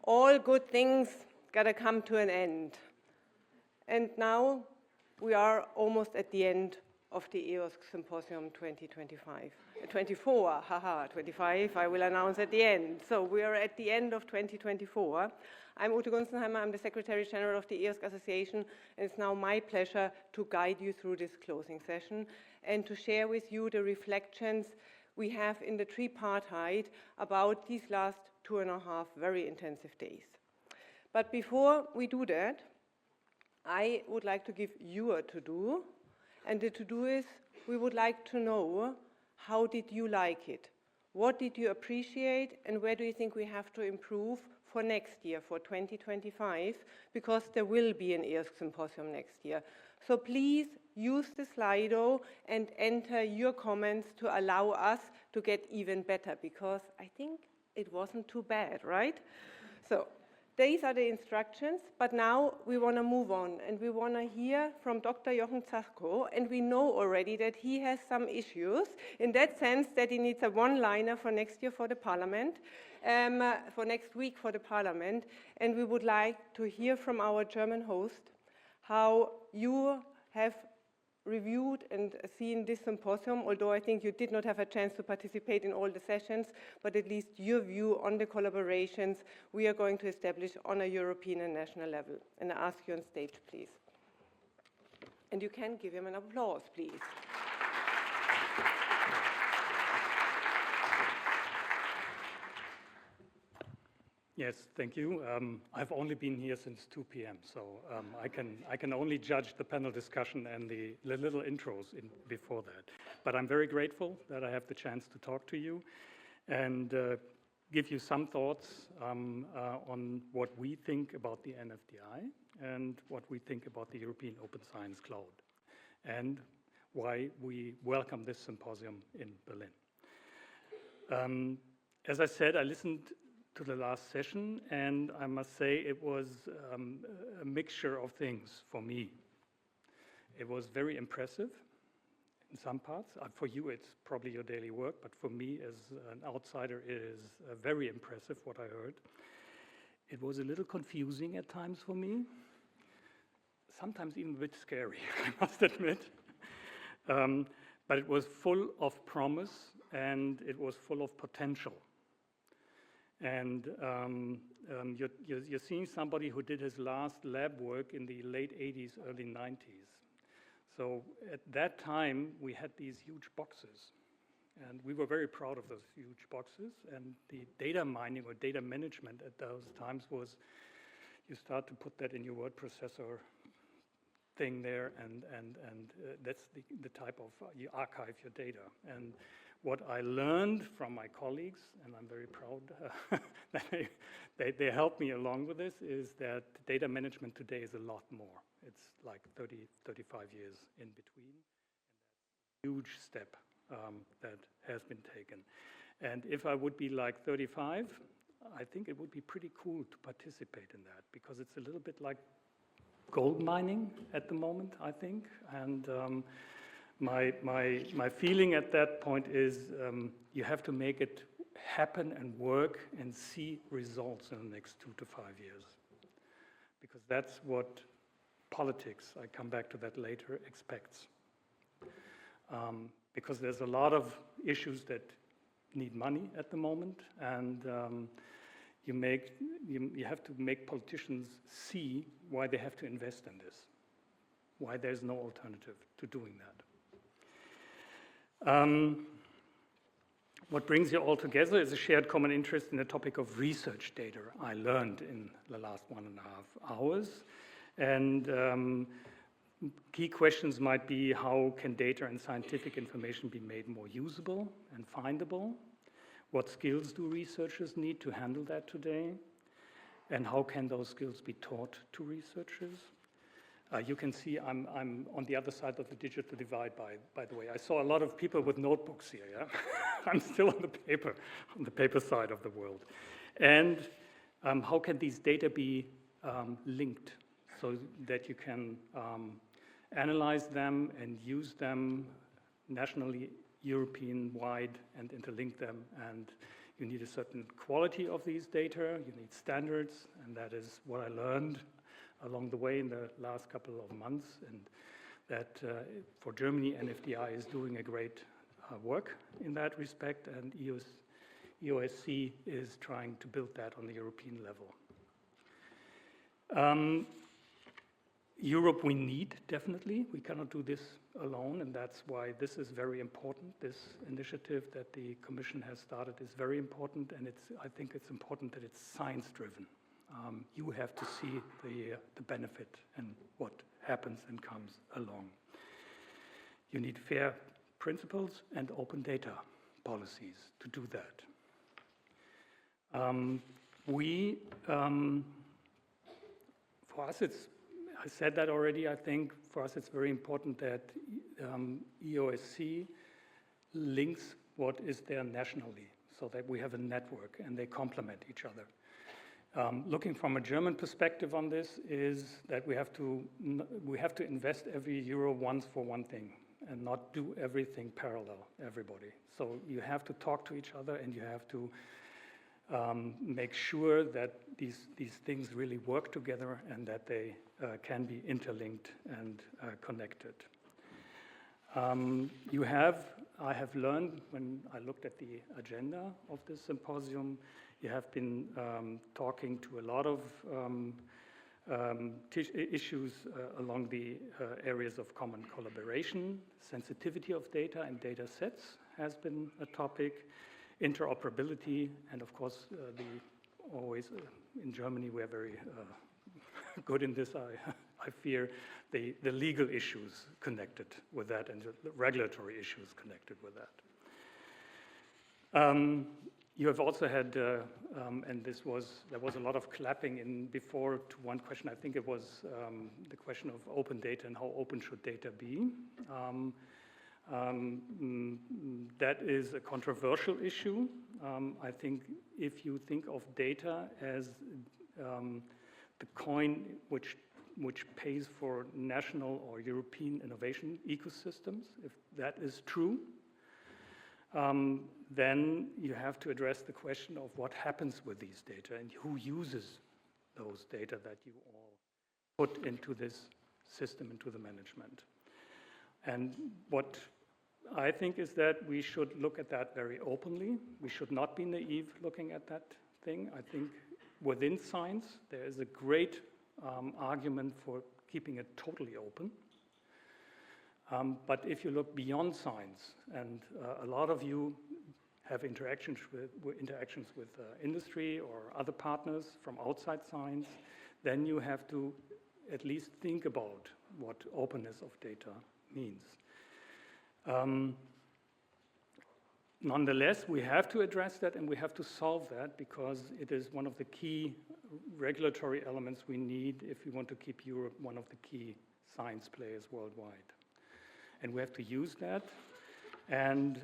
all good things gotta come to an end. And now we are almost at the end of the EOSC Symposium 2025. 24, haha, 25, I will announce at the end. So we are at the end of 2024. I'm Ute Gunzenheimer, I'm the Secretary General of the EOSC Association, and it's now my pleasure to guide you through this closing session and to share with you the reflections we have in the tripartite about these last 2.5 very intensive days. But before we do that, I would like to give you a to-do, and the to-do is we would like to know, how did you like it? What did you appreciate, and where do you think we have to improve for next year, for 2025, because there will be an EOSC Symposium next year. So please use the Slido and enter your comments to allow us to get even better, because I think it wasn't too bad, right? So these are the instructions, but now we want to move on, and we want to hear from Dr. Jochen Zachko, and we know already that he has some issues, in that sense that he needs a one-liner for next year for the Parliament, for next week for the Parliament, and we would like to hear from our German host how you have reviewed and seen this symposium, although I think you did not have a chance to participate in all the sessions, but at least your view on the collaborations we are going to establish on a European and national level. And I ask you on stage, please. And you can give him an applause, please. Yes, thank you. I've only been here since 2 p.m., so I can only judge the panel discussion and the little intros before that. But I'm very grateful that I have the chance to talk to you and give you some thoughts on what we think about the NFDI and what we think about the European Open Science Cloud and why we welcome this symposium in Berlin. As I said, I listened to the last session, and I must say it was a mixture of things for me. It was very impressive in some parts. For you, it's probably your daily work, but for me as an outsider, it is very impressive what I heard. It was a little confusing at times for me, sometimes even a bit scary, I must admit. But it was full of promise, and it was full of potential. And you're seeing somebody who did his last lab work in the late 80s, early 90s. So at that time, we had these huge boxes. And we were very proud of those huge boxes. And the data mining or data management at those times was, you start to put that in your word processor thing there, and that's the type of, you archive your data. And what I learned from my colleagues, and I'm very proud that they helped me along with this, is that data management today is a lot more. It's like 30, 35 years in between, and that's a huge step that has been taken. And if I would be like 35, I think it would be pretty cool to participate in that, because it's a little bit like gold mining at the moment, I think. And my feeling at that point is you have to make it happen and work and see results in the next 2 to 5 years. Because that's what politics, I come back to that later, expects. Because there's a lot of issues that need money at the moment, and you have to make politicians see why they have to invest in this, why there's no alternative to doing that. What brings you all together is a shared common interest in the topic of research data, I learned in the last 1.5 hours. And key questions might be, how can data and scientific information be made more usable and findable? What skills do researchers need to handle that today? And how can those skills be taught to researchers? You can see I'm on the other side of the digital divide, by the way. I saw a lot of people with notebooks here, yeah? I'm still on the paper side of the world. And how can these data be linked so that you can analyze them and use them nationally, European-wide, and interlink them, and You need a certain quality of these data, you need standards, and that is what I learned along the way in the last couple of months, and that for Germany, NFDI is doing a great work in that respect, and EOSC is trying to build that on the European level. Europe we need, definitely. We cannot do this alone, and that's why this is very important. This initiative that the Commission has started is very important, and I think it's important that it's science-driven. You have to see the benefit and what happens and comes along. You need fair principles and open data policies to do that. For us, I said that already, I think for us it's very important that EOSC links what is there nationally so that we have a network and they complement each other. Looking from a German perspective on this is that we have to invest every euro once for one thing and not do everything parallel, everybody. So you have to talk to each other and you have to make sure that these things really work together and that they can be interlinked and connected. I have learned when I looked at the agenda of this symposium, you have been talking to a lot of issues along the areas of common collaboration. Sensitivity of data and data sets has been a topic. Interoperability, and of course, in Germany we are very good in this. I fear the legal issues connected with that and the regulatory issues connected with that. You have also had, and there was a lot of clapping in before to one question. I think it was the question of open data and how open should data be. That is a controversial issue. I think if you think of data as the coin which pays for national or European innovation ecosystems, if that is true, then you have to address the question of what happens with these data and who uses those data that you all put into this system, into the management. And what I think is that we should look at that very openly. We should not be naive looking at that thing. I think within science, there is a great argument for keeping it totally open. But if you look beyond science, and a lot of you have interactions with industry or other partners from outside science, then you have to at least think about what openness of data means. Nonetheless, we have to address that and we have to solve that because it is one of the key regulatory elements we need if we want to keep Europe one of the key science players worldwide. And we have to use that. And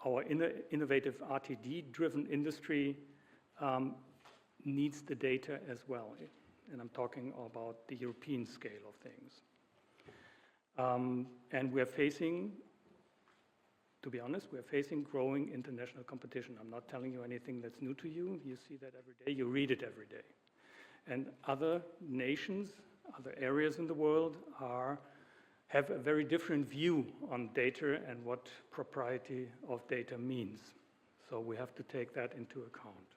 our innovative RTD-driven industry needs the data as well. And I'm talking about the European scale of things. And we're facing, to be honest, we're facing growing international competition. I'm not telling you anything that's new to you. You see that every day. You read it every day. And other nations, other areas in the world have a very different view on data and what propriety of data means. So we have to take that into account.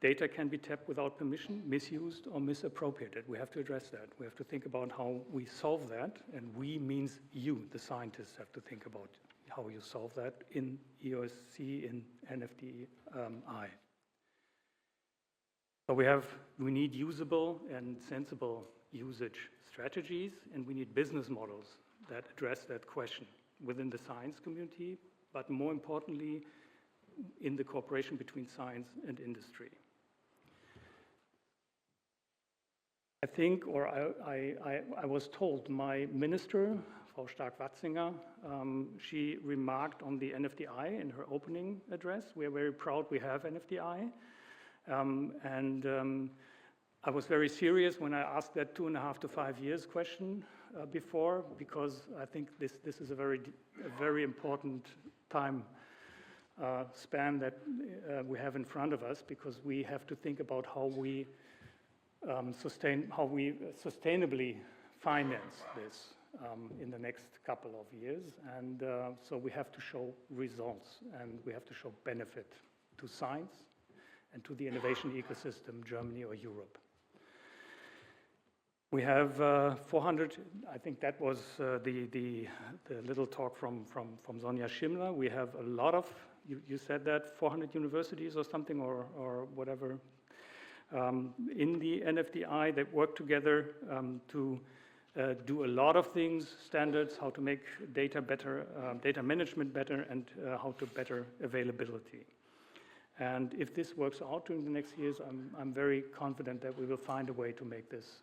Data can be tapped without permission, misused or misappropriated. We have to address that. We have to think about how we solve that, and we means you, the scientists, have to think about how you solve that in EOSC, in NFDI. So we need usable and sensible usage strategies, and we need business models that address that question within the science community, but more importantly, in the cooperation between science and industry. I think, or I was told, my minister, Frau Stark-Watzinger, she remarked on the NFDI in her opening address. We are very proud we have NFDI. I was very serious when I asked that 2.5 to 5 years question before, because I think this is a very important time span that we have in front of us, because we have to think about how we sustainably finance this in the next couple of years. And so we have to show results, and we have to show benefit to science and to the innovation ecosystem, Germany or Europe. We have 400, I think that was the little talk from Sonja Schimmler. We have a lot of, you said that, 400 universities or something, or whatever, in the NFDI that work together to do a lot of things, standards, how to make data better, data management better, and how to better availability. And if this works out during the next years, I'm very confident that we will find a way to make this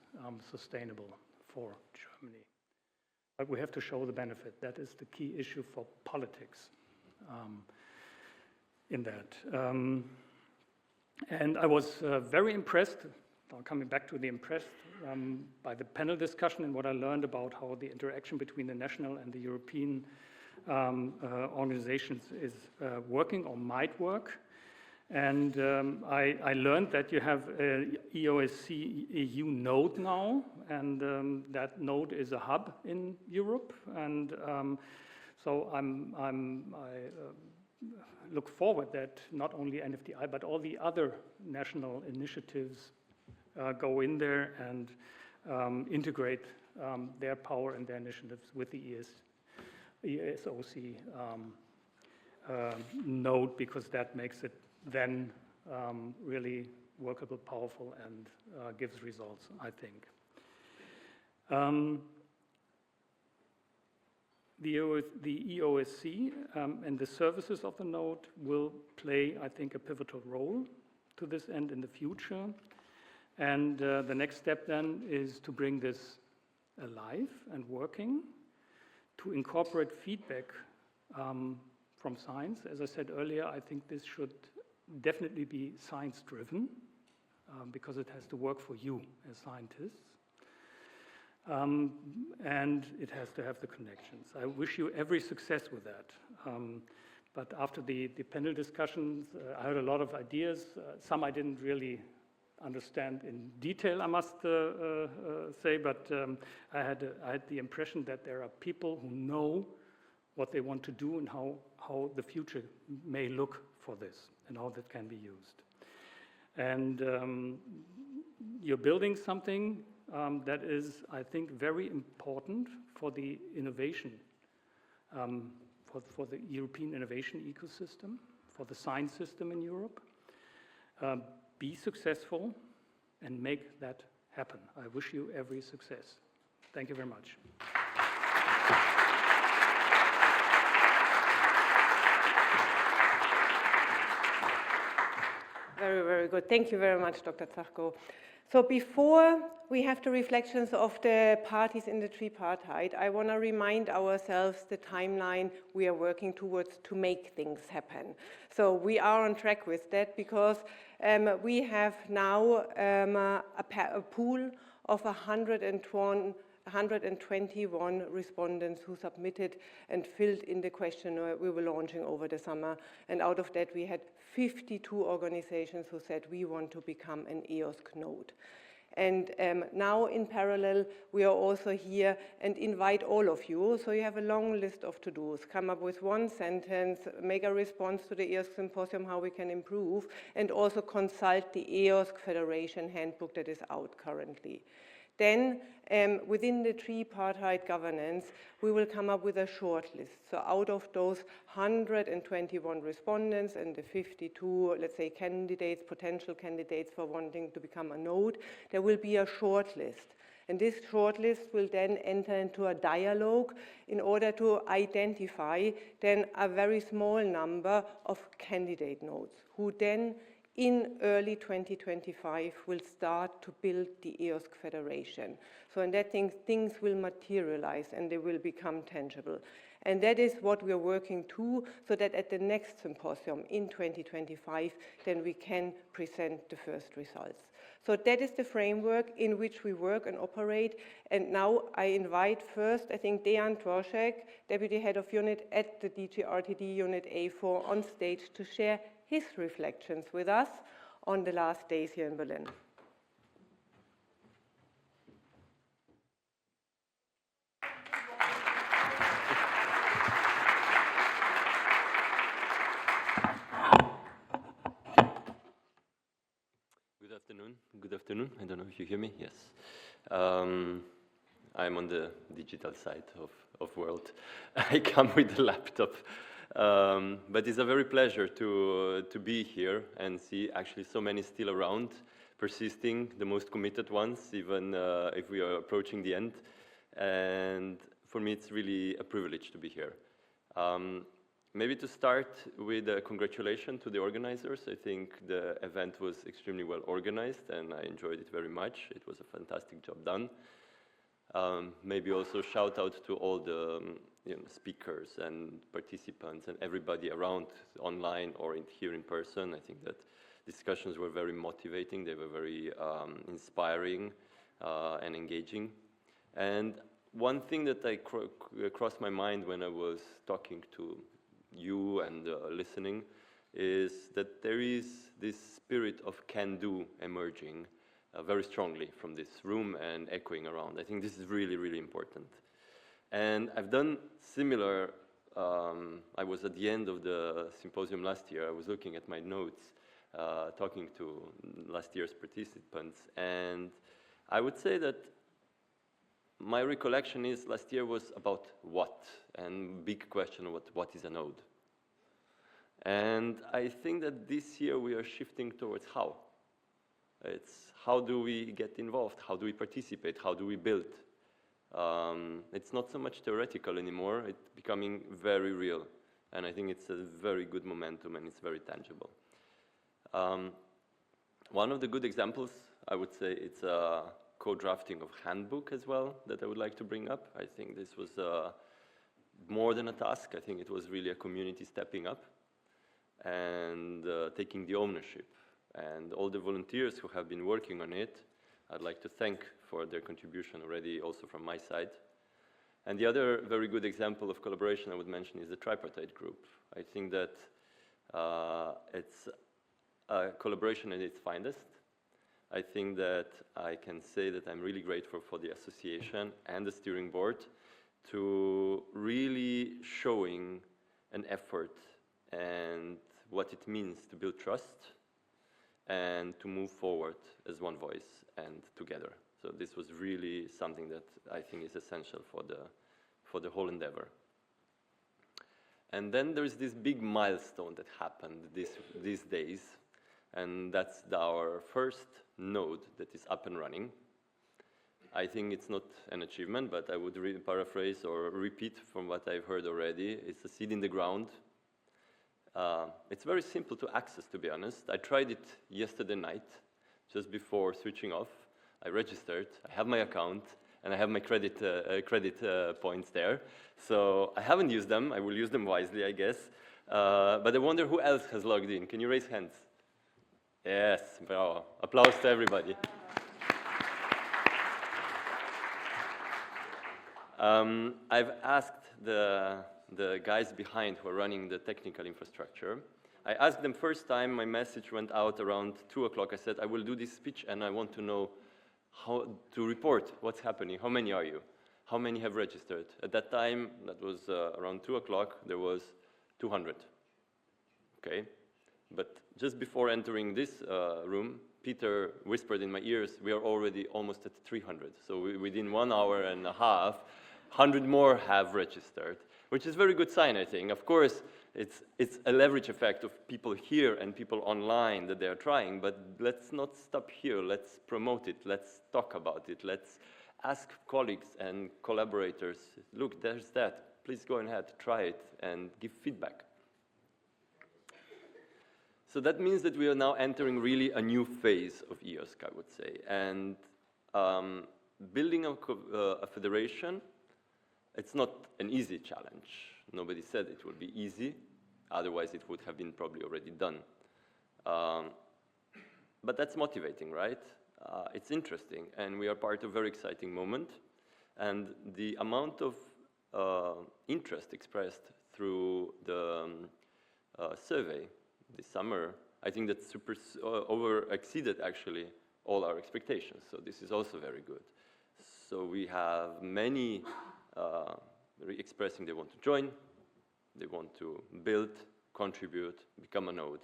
sustainable for Germany. But we have to show the benefit. That is the key issue for politics in that. And I was very impressed, coming back to the impressed, by the panel discussion and what I learned about how the interaction between the national and the European organizations is working or might work. And I learned that you have an EOSC EU node now, and that node is a hub in Europe. And so I look forward that not only NFDI, but all the other national initiatives go in there and integrate their power and their initiatives with the EOSC node, because that makes it then really workable, powerful, and gives results, I think. The EOSC and the services of the node will play, I think, a pivotal role to this end in the future. And the next step then is to bring this alive and working, to incorporate feedback from science. As I said earlier, I think this should definitely be science-driven, because it has to work for you as scientists. And it has to have the connections. I wish you every success with that. But after the panel discussions, I had a lot of ideas. Some I didn't really understand in detail, I must say, but I had the impression that there are people who know what they want to do and how the future may look for this and how that can be used. And you're building something that is, I think, very important for the innovation, for the European innovation ecosystem, for the science system in Europe. Be successful and make that happen. I wish you every success. Thank you very much. Very, very good. Thank you very much, Dr. Zachko. So before we have the reflections of the parties in the tripartite, I want to remind ourselves the timeline we are working towards to make things happen. So we are on track with that, because we have now a pool of 121 respondents who submitted and filled in the questionnaire we were launching over the summer. And out of that, we had 52 organizations who said we want to become an EOSC node. And now in parallel, we are also here and invite all of you. So you have a long list of to-dos. Come up with one sentence, make a response to the EOSC Symposium, how we can improve, and also consult the EOSC Federation handbook that is out currently. Then, within the tripartite governance, we will come up with a short list. So out of those 121 respondents and the 52, let's say, candidates, potential candidates for wanting to become a node, there will be a short list. And this short list will then enter into a dialogue in order to identify then a very small number of candidate nodes, who then in early 2025 will start to build the EOSC Federation. So in that things will materialize and they will become tangible. And that is what we are working to, so that at the next symposium in 2025, then we can present the first results. So that is the framework in which we work and operate. And now I invite first, I think, Dejan Dvořák, Deputy Head of Unit at the DG RTD Unit A4, on stage to share his reflections with us on the last days here in Berlin. Good afternoon. I don't know if you hear me. Yes. I'm on the digital side of world. I come with a laptop. But it's a very pleasure to be here and see actually so many still around, persisting, the most committed ones, even if we are approaching the end. And for me, it's really a privilege to be here. Maybe to start with a congratulation to the organizers. I think the event was extremely well organized and I enjoyed it very much. It was a fantastic job done. Maybe also shout out to all the speakers and participants and everybody around online or here in person. I think that discussions were very motivating. They were very inspiring and engaging. And one thing that crossed my mind when I was talking to you and listening is that there is this spirit of can-do emerging very strongly from this room and echoing around. I think this is really, really important. And I've done similar, I was at the end of the symposium last year, I was looking at my notes, talking to last year's participants, and I would say that my recollection is last year was about what, and big question, what is a node? And I think that this year we are shifting towards how. It's how do we get involved? How do we participate? How do we build? It's not so much theoretical anymore. It's becoming very real. And I think it's a very good momentum and it's very tangible. One of the good examples, I would say, it's a co-drafting of handbook as well that I would like to bring up. I think this was more than a task. I think it was really a community stepping up and taking the ownership. And all the volunteers who have been working on it, I'd like to thank for their contribution already also from my side. And the other very good example of collaboration I would mention is the tripartite group. I think that it's a collaboration at its finest. I think that I can say that I'm really grateful for the association and the steering board to really showing an effort and what it means to build trust and to move forward as one voice and together. So this was really something that I think is essential for the whole endeavor. And then there's this big milestone that happened these days, and that's our first node that is up and running. I think it's not an achievement, but I would paraphrase or repeat from what I've heard already. It's a seed in the ground. It's very simple to access, to be honest. I tried it yesterday night, just before switching off. I registered, I have my account, and I have my credit points there. So I haven't used them. I will use them wisely, I guess. But I wonder who else has logged in. Can you raise hands? Yes, bravo. Applause to everybody. I've asked the guys behind who are running the technical infrastructure. I asked them first time, my message went out around 2 o'clock. I said, I will do this speech and I want to know how to report what's happening. How many are you? How many have registered? At that time, that was around 2 o'clock, there was 200. Okay, but just before entering this room, Peter whispered in my ears, we are already almost at 300. So within 1 hour and a half, 100 more have registered, which is a very good sign, I think. Of course, it's a leverage effect of people here and people online that they are trying, but let's not stop here. Let's promote it. Let's talk about it. Let's ask colleagues and collaborators, look, there's that. Please go ahead, try it, and give feedback. So that means that we are now entering really a new phase of EOSC, I would say. And building a federation It's not an easy challenge. Nobody said it would be easy, otherwise it would have been probably already done. But that's motivating, right? It's interesting, and we are part of a very exciting moment. And the amount of interest expressed through the survey this summer, I think that exceeded actually all our expectations. So this is also very good. So we have many expressing they want to join, they want to build, contribute, become a node.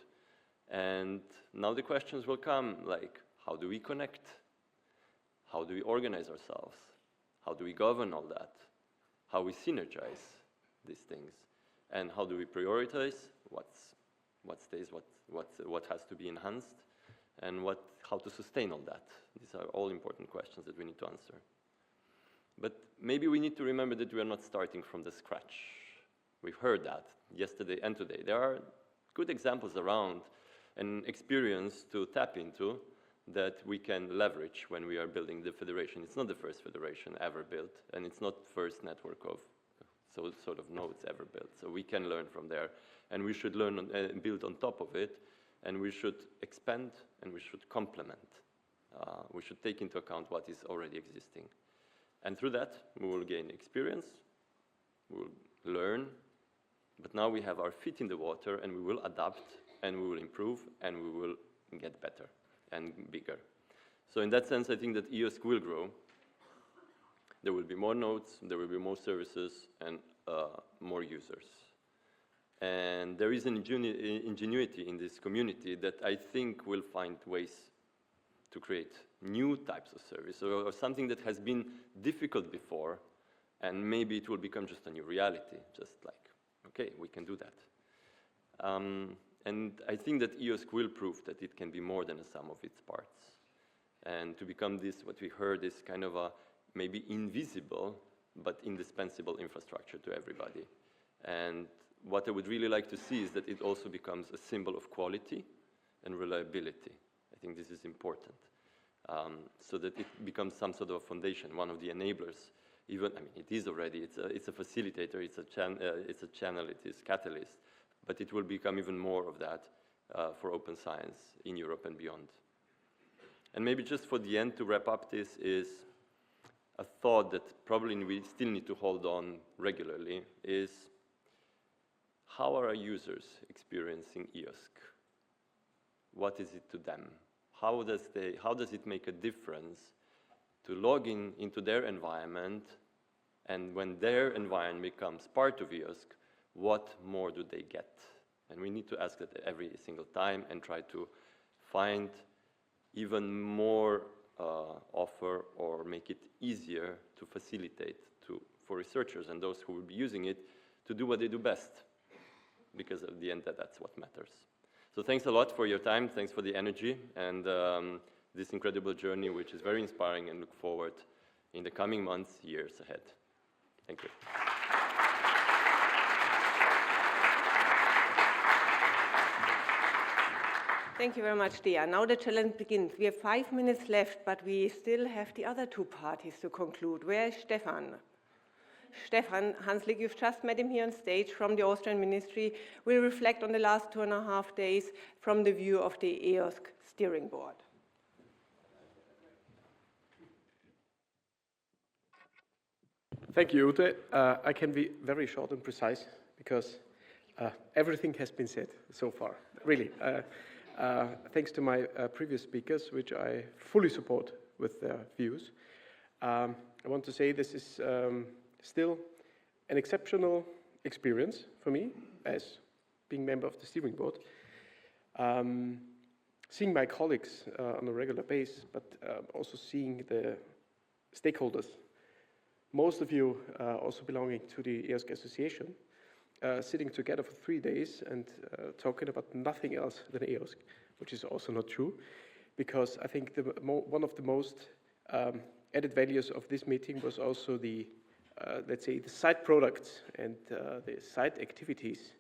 And now the questions will come like, how do we connect? How do we organize ourselves? How do we govern all that? How we synergize these things? And how do we prioritize what stays, what has to be enhanced, and how to sustain all that? These are all important questions that we need to answer. But maybe we need to remember that we are not starting from the scratch. We've heard that yesterday and today. There are good examples around and experience to tap into that we can leverage when we are building the federation. It's not the first federation ever built, and it's not the first network of sort of nodes ever built. So we can learn from there, and we should learn and build on top of it, and we should expand, and we should complement. We should take into account what is already existing. And through that, we will gain experience, we will learn, but now we have our feet in the water, and we will adapt, and we will improve, and we will get better and bigger. So in that sense, I think that EOSC will grow. There will be more nodes, there will be more services, and more users. And there is an ingenuity in this community that I think will find ways to create new types of service, or something that has been difficult before, and maybe it will become just a new reality, just like, okay, we can do that. And I think that EOSC will prove that it can be more than a sum of its parts. And to become this, what we heard is kind of a maybe invisible, but indispensable infrastructure to everybody. And what I would really like to see is that it also becomes a symbol of quality and reliability. I think this is important. So that it becomes some sort of foundation, one of the enablers. Even, I mean, it is already, it's a facilitator, it's a channel, it is catalyst, but it will become even more of that for open science in Europe and beyond. And maybe just for the end, to wrap up this, is a thought that probably we still need to hold on regularly, is how are our users experiencing EOSC? What is it to them? How does it make a difference to log into their environment, and when their environment becomes part of EOSC, what more do they get? And we need to ask that every single time and try to find even more offer or make it easier to facilitate for researchers and those who will be using it to do what they do best, because at the end that's what matters. So thanks a lot for your time, thanks for the energy, and this incredible journey, which is very inspiring, and look forward in the coming months, years ahead. Thank you. Thank you very much, Dia. Now the challenge begins. We have 5 minutes left, but we still have the other two parties to conclude. Where is Stefan? Stefan Hanslik, you've just met him here on stage from the Austrian Ministry, will reflect on the last 2.5 days from the view of the EOSC steering board. Thank you, Ute. I can be very short and precise because everything has been said so far, really. Thanks to my previous speakers, which I fully support with their views. I want to say this is still an exceptional experience for me as being member of the steering board. Seeing my colleagues on a regular basis, but also seeing the stakeholders, most of you also belonging to the EOSC Association, sitting together for 3 days and talking about nothing else than EOSC, which is also not true, because I think one of the most added values of this meeting was also the, let's say, the side products and the side activities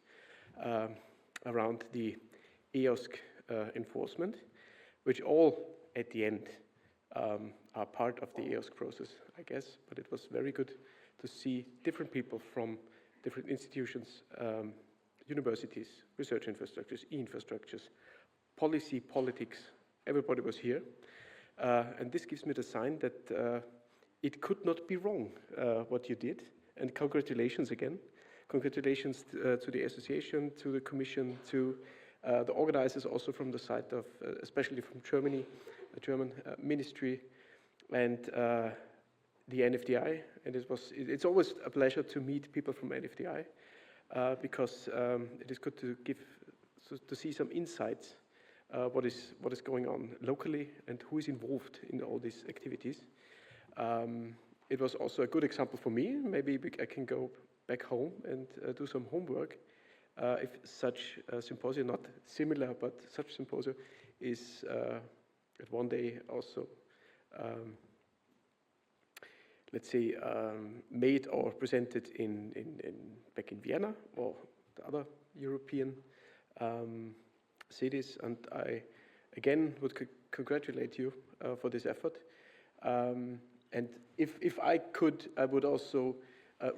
around the EOSC enforcement, which all at the end are part of the EOSC process, I guess, but it was very good to see different people from different institutions, universities, research infrastructures, e-infrastructures, policy, politics. Everybody was here. And this gives me the sign that it could not be wrong what you did. And congratulations again. Congratulations to the association, to the commission, to the organizers also from the side of, especially from Germany, the German ministry, and the NFDI. And it's always a pleasure to meet people from NFDI because it is good to see some insights what is going on locally and who is involved in all these activities. It was also a good example for me. Maybe I can go back home and do some homework if such a symposium, not similar, but such symposium is at one day also, let's say, made or presented back in Vienna or the other European cities. And I, again, would congratulate you for this effort. And if I could, I would also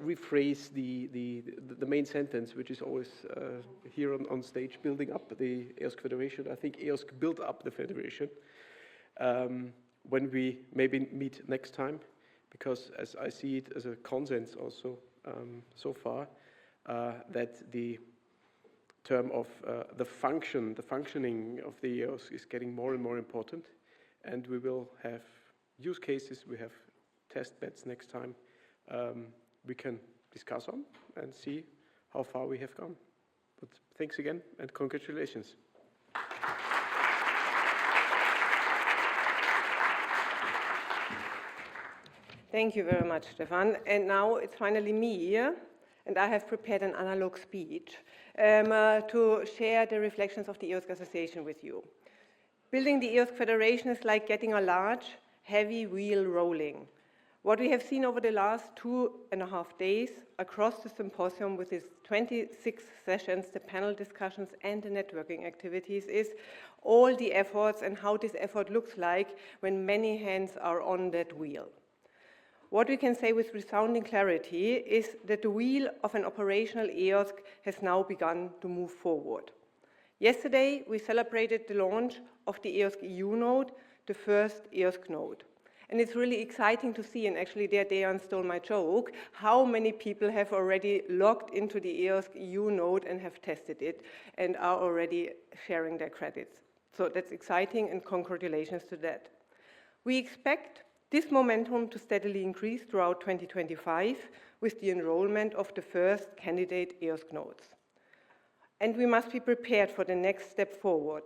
rephrase the main sentence, which is always here on stage, building up the EOSC Federation. I think EOSC built up the Federation when we maybe meet next time, because as I see it as a consensus also so far, that the term of the functioning of the EOSC is getting more and more important, and we will have use cases, we have test beds next time we can discuss on and see how far we have gone. But thanks again and congratulations. Thank you very much, Stefan. And now it's finally me here, and I have prepared an analog speech to share the reflections of the EOSC Association with you. Building the EOSC Federation is like getting a large, heavy wheel rolling. What we have seen over the last 2.5 days across the symposium with its 26 sessions, the panel discussions and the networking activities is all the efforts and how this effort looks like when many hands are on that wheel. What we can say with resounding clarity is that the wheel of an operational EOSC has now begun to move forward. Yesterday, we celebrated the launch of the EOSC EU node, the first EOSC node. And it's really exciting to see, and actually there Dejan stole my joke, how many people have already logged into the EOSC EU node and have tested it and are already sharing their credits. So that's exciting, and congratulations to that. We expect this momentum to steadily increase throughout 2025 with the enrollment of the first candidate EOSC nodes. And we must be prepared for the next step forward.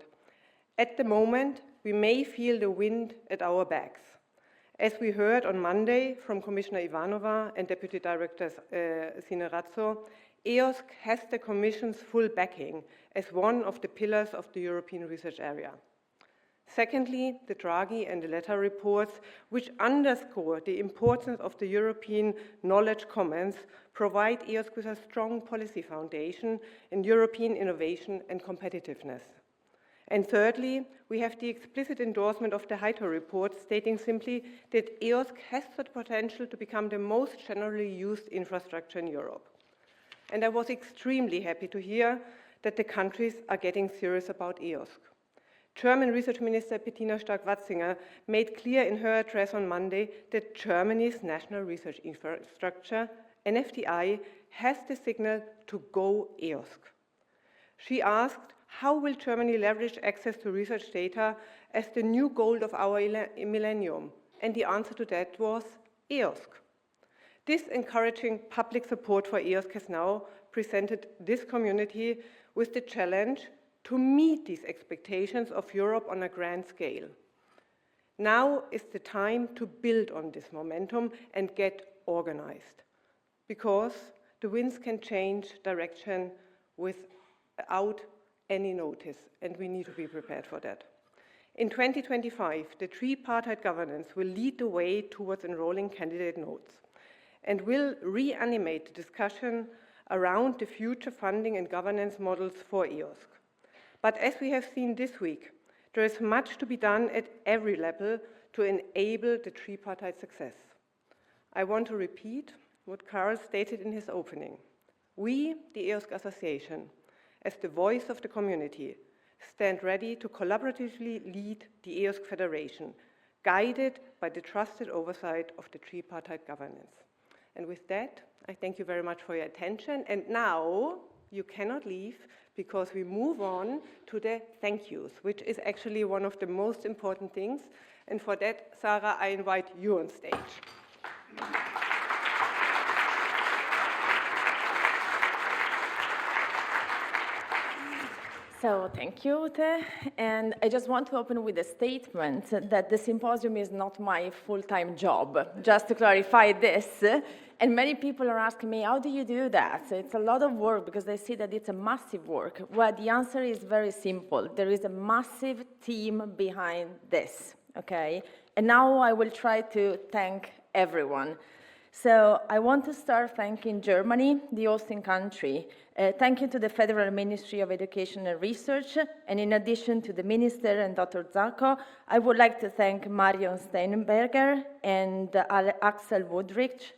At the moment, we may feel the wind at our backs. As we heard on Monday from Commissioner Ivanova and Deputy Director Sinerazzo, EOSC has the Commission's full backing as one of the pillars of the European research area. Secondly, the Draghi and the Letta reports, which underscore the importance of the European Knowledge Commons, provide EOSC with a strong policy foundation in European innovation and competitiveness. And thirdly, we have the explicit endorsement of the HITO report stating simply that EOSC has the potential to become the most generally used infrastructure in Europe. And I was extremely happy to hear that the countries are getting serious about EOSC. German Research Minister Bettina Stark-Watzinger made clear in her address on Monday that Germany's national research infrastructure, NFDI, has the signal to go EOSC. She asked, how will Germany leverage access to research data as the new goal of our millennium? And the answer to that was EOSC. This encouraging public support for EOSC has now presented this community with the challenge to meet these expectations of Europe on a grand scale. Now is the time to build on this momentum and get organized, because the winds can change direction without any notice, and we need to be prepared for that. In 2025, the tripartite governance will lead the way towards enrolling candidate nodes and will reanimate the discussion around the future funding and governance models for EOSC. But as we have seen this week, there is much to be done at every level to enable the tripartite success. I want to repeat, what Karl stated in his opening. We, the EOSC Association, as the voice of the community, stand ready to collaboratively lead the EOSC Federation, guided by the trusted oversight of the tripartite governance. And with that, I thank you very much for your attention. And now you cannot leave because we move on to the thank yous, which is actually one of the most important things. And for that, Sarah, I invite you on stage. So thank you, Ute. And I just want to open with a statement that the symposium is not my full-time job, just to clarify this. And many people are asking me, how do you do that? It's a lot of work because they see that it's a massive work. Well, the answer is very simple. There is a massive team behind this, okay? And now I will try to thank everyone. So I want to start thanking Germany, the hosting country. Thank you to the Federal Ministry of Education and Research. And in addition to the Minister and Dr. Zacco, I would like to thank Marion Steinberger and Axel Woodrich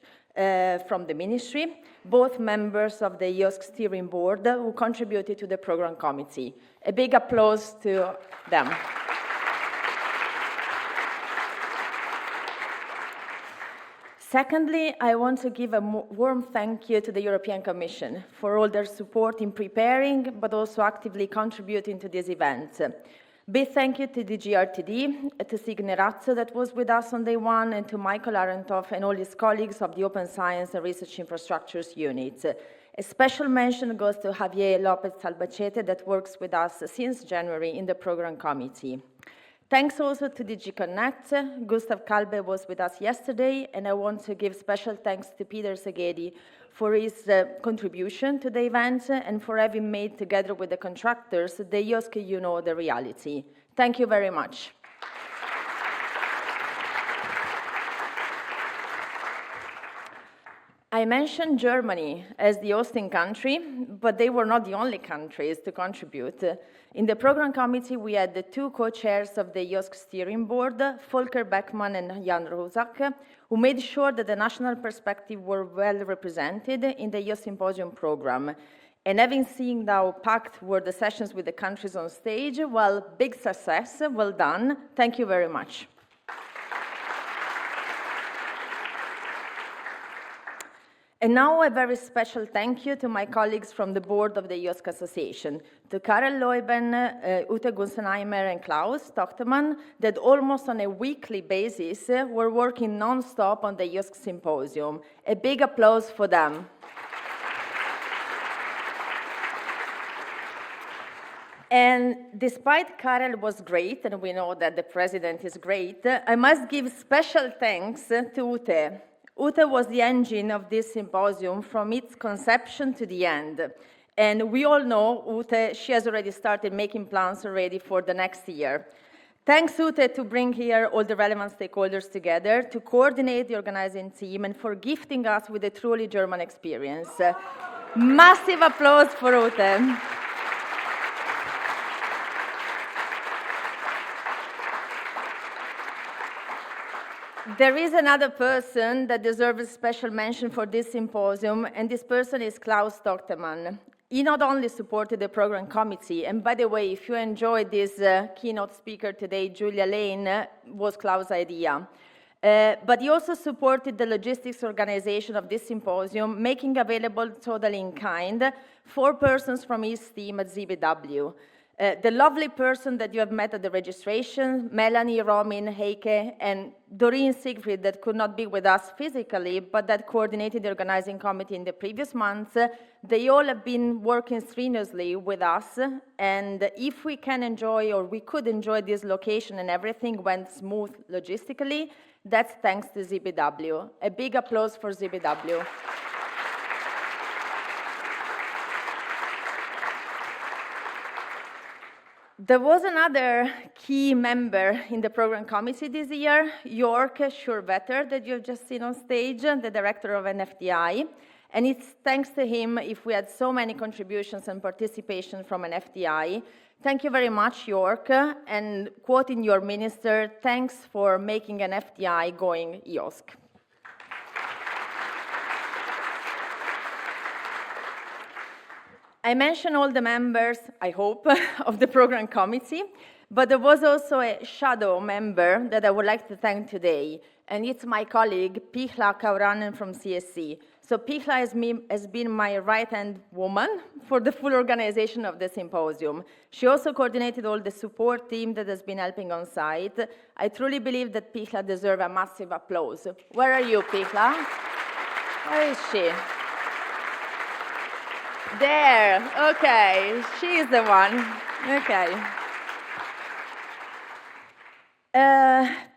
from the Ministry, both members of the EOSC Steering Board who contributed to the Program Committee. A big applause to them. Secondly, I want to give a warm thank you to the European Commission for all their support in preparing, but also actively contributing to this event. Big thank you to the GRTD, to Signe Razzo that was with us on day one, and to Michael Arentoff and all his colleagues of the Open Science and Research Infrastructures Unit. A special mention goes to Javier Lopez-Albacete that works with us since January in the Program Committee. Thanks also to DG Connect. Gustav Kalbe was with us yesterday, and I want to give special thanks to Peter Segedi for his contribution to the event and for having made, together with the contractors, the EOSC You Know the Reality. Thank you very much. I mentioned Germany as the hosting country, but they were not the only countries to contribute. In the Program Committee, we had the two co-chairs of the EOSC Steering Board, Volker Beckmann and Jan Rosak, who made sure that the national perspective were well represented in the EOSC Symposium program. And having seen how packed were the sessions with the countries on stage, well, big success, well done. Thank you very much. And now a very special thank you to my colleagues from the board of the EOSC Association, to Karel Leuben, Ute Gunzenheimer and Klaus Tochtermann, that almost on a weekly basis were working non-stop on the EOSC Symposium. A big applause for them. And despite Karel was great, and we know that the president is great, I must give special thanks to Ute. Ute was the engine of this symposium from its conception to the end. And we all know Ute, she has already started making plans already for the next year. Thanks, Ute, to bring here all the relevant stakeholders together, to coordinate the organizing team, and for gifting us with a truly German experience. Massive applause for Ute. There is another person that deserves a special mention for this symposium, and this person is Klaus Tochtermann. He not only supported the program committee, and by the way, if you enjoyed this keynote speaker today, Julia Lane, was Klaus' idea. But he also supported the logistics organization of this symposium, making available totally in kind 4 persons from his team at ZBW. The lovely person that you have met at the registration, Melanie, Romin, Heike, and Doreen Siegfried, that could not be with us physically, but that coordinated the organizing committee in the previous months, they all have been working strenuously with us, and if we can enjoy, or we could enjoy this location and everything went smooth logistically, that's thanks to ZBW. A big applause for ZBW. There was another key member in the program committee this year, Jörg Schurvetter, that you've just seen on stage, the director of NFDI. And it's thanks to him if we had so many contributions and participation from NFDI. Thank you very much, Jörg. And quoting your minister, thanks for making NFDI going EOSC. I mentioned all the members, I hope, of the program committee, but there was also a shadow member that I would like to thank today, and it's my colleague, Pihla Kauranen from CSC. So Pihla has been my right-hand woman for the full organization of the symposium. She also coordinated all the support team that has been helping on site. I truly believe that Pihla deserves a massive applause. Where are you, Pihla? Where is she? There, okay, she's the one, okay.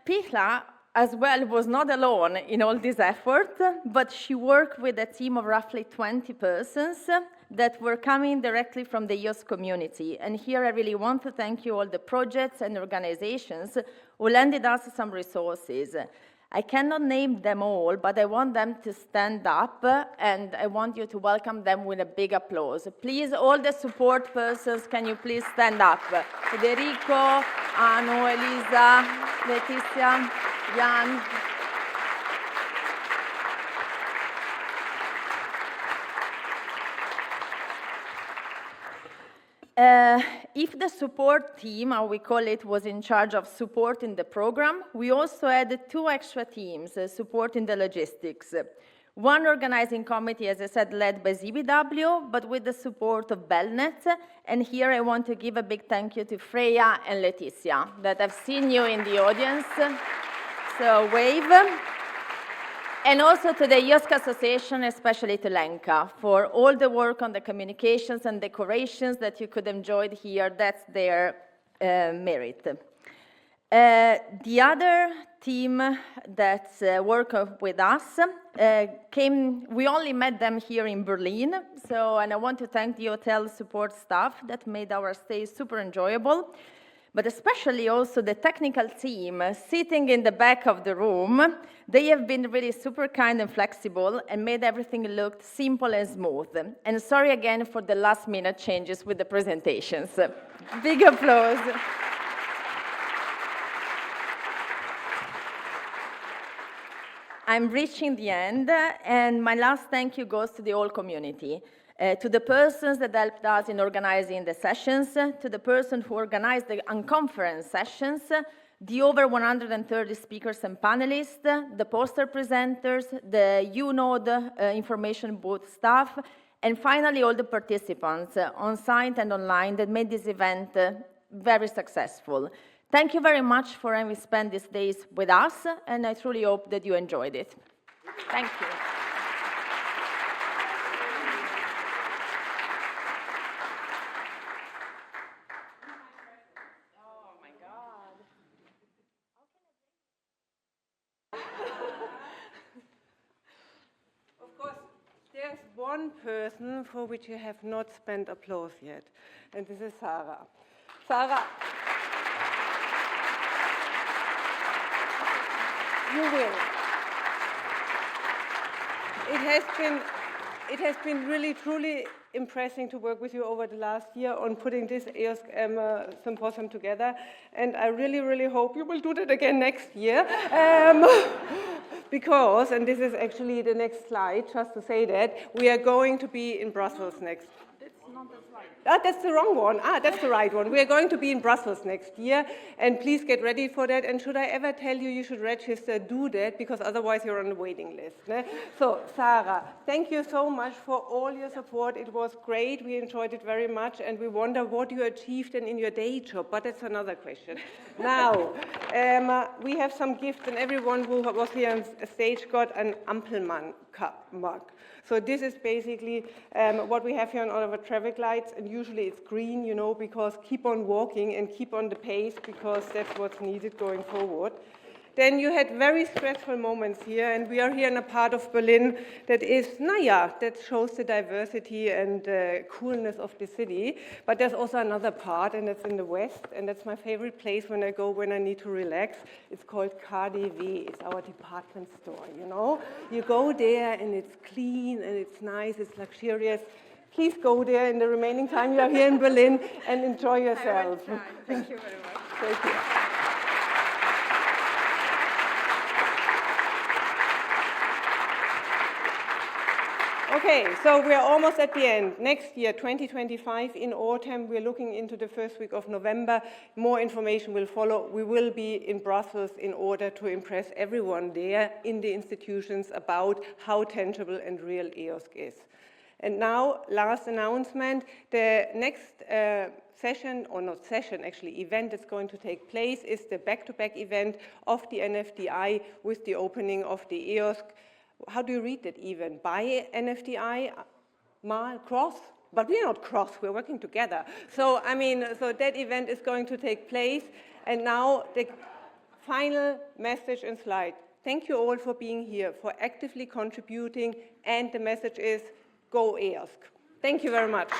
Pihla, as well, was not alone in all this effort, but she worked with a team of roughly 20 persons that were coming directly from the EOS community. And here I really want to thank you all the projects and organizations who lended us some resources. I cannot name them all, but I want them to stand up, and I want you to welcome them with a big applause. Please, all the support persons, can you please stand up? Federico, Anu, Elisa, Letizia, Jan. If the support team, how we call it, was in charge of supporting the program, we also had 2 extra teams supporting the logistics. One organizing committee, as I said, led by ZBW, but with the support of Belnet. And here I want to give a big thank you to Freya and Letizia, that I've seen you in the audience. So wave. And also to the EOSC Association, especially to Lenka, for all the work on the communications and decorations that you could enjoy here. That's their merit. The other team that worked with us we only met them here in Berlin, and I want to thank the hotel support staff that made our stay super enjoyable. But especially also the technical team sitting in the back of the room. They have been really super kind and flexible and made everything look simple and smooth. And sorry again for the last minute changes with the presentations. Big applause. I'm reaching the end, and my last thank you goes to the whole community. To the persons that helped us in organizing the sessions, to the person who organized the unconference sessions, the over 130 speakers and panelists, the poster presenters, the UNODE information booth staff, and finally all the participants on site and online that made this event very successful. Thank you very much for having spent these days with us, and I truly hope that you enjoyed it. Thank you. One person for which you have not spent applause yet, and this is Sarah. Sarah, you will. It has been really, truly impressive to work with you over the last year on putting this EOSC symposium together, and I really, really hope you will do that again next year. Because, and this is actually the next slide, just to say that, we are going to be in Brussels next. That's not the slide. That's the wrong one. That's the right one. We are going to be in Brussels next year, and please get ready for that. And should I ever tell you you should register, do that, because otherwise you're on the waiting list. Ne? So, Sarah, thank you so much for all your support. It was great. We enjoyed it very much, and we wonder what you achieved in your day job, but that's another question. Now, we have some gifts, and everyone who was here on stage got an Ampelmann mug. So this is basically what we have here on all of our traffic lights, and usually it's green, you know, because keep on walking and keep on the pace, because that's what's needed going forward. Then you had very stressful moments here, and we are here in a part of Berlin that is, that shows the diversity and coolness of the city. But there's also another part, and it's in the west, and that's my favorite place when I go when I need to relax. It's called KaDeWe. It's our department store, you know. You go there, and it's clean, and it's nice, it's luxurious. Please go there in the remaining time you are here in Berlin and enjoy yourself. Thank you very much. Thank you. Okay, so we're almost at the end. Next year, 2025, in autumn, we're looking into the first week of November. More information will follow. We will be in Brussels in order to impress everyone there in the institutions about how tangible and real EOSC is. And now, last announcement, the next session, or not session, actually, event that's going to take place is the back-to-back event of the NFDI with the opening of the EOSC. How do you read that even? By NFDI, cross? But we're not cross, we're working together. So, I mean, so that event is going to take place. And now the final message and slide. Thank you all for being here, for actively contributing. And the message is, go EOSC. Thank you very much.